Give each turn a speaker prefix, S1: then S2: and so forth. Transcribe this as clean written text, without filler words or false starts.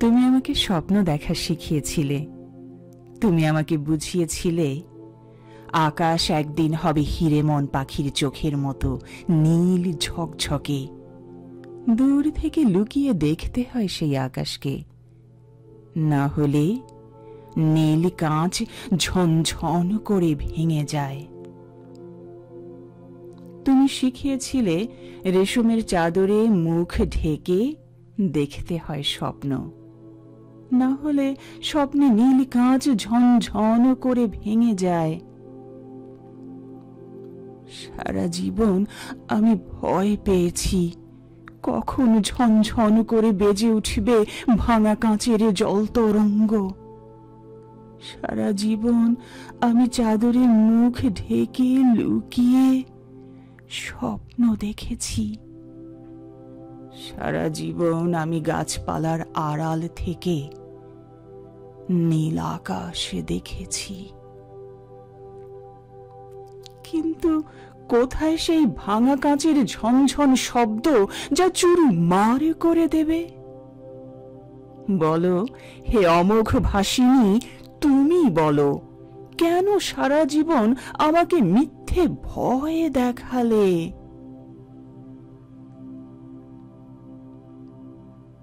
S1: তুমি আমাকে স্বপ্ন দেখা শিখিয়েছিলে। তুমি আমাকে বুঝিয়েছিলে আকাশ একদিন হবে হিরেমন পাখির চোখের মতো নীল ঝকঝকে। দূর থেকে লুকিয়ে দেখতে হয় সেই আকাশকে, না হলে নীল কাঁচ ঝনঝন করে ভেঙে যায়। তুমি শিখিয়েছিলে রেশমের চাদরে মুখ ঢেকে দেখতে হয় স্বপ্ন, না হলে স্বপ্নে নীল কাঁচ ঝনঝন করে ভেঙে যায়। সারা জীবন আমি ভয় পেয়েছি কখন ঝনঝন করে বেজে উঠবে ভাঙা কাঁচের জল তরঙ্গ। সারা জীবন আমি চাদরে মুখ ঢেকে লুকিয়ে স্বপ্ন দেখেছি। সারা জীবন আমি গাছপালার আড়াল থেকে নীল আকাশ দেখেছি। কিন্তু কোথায় সেই ভাঙা কাঁচের ঝনঝন শব্দ যা চুরু মারে করে দেবে? বলো হে অমোঘ ভাসিনী, তুমি বলো, কেন সারা জীবন আমাকে মিথ্যে ভয় দেখালে?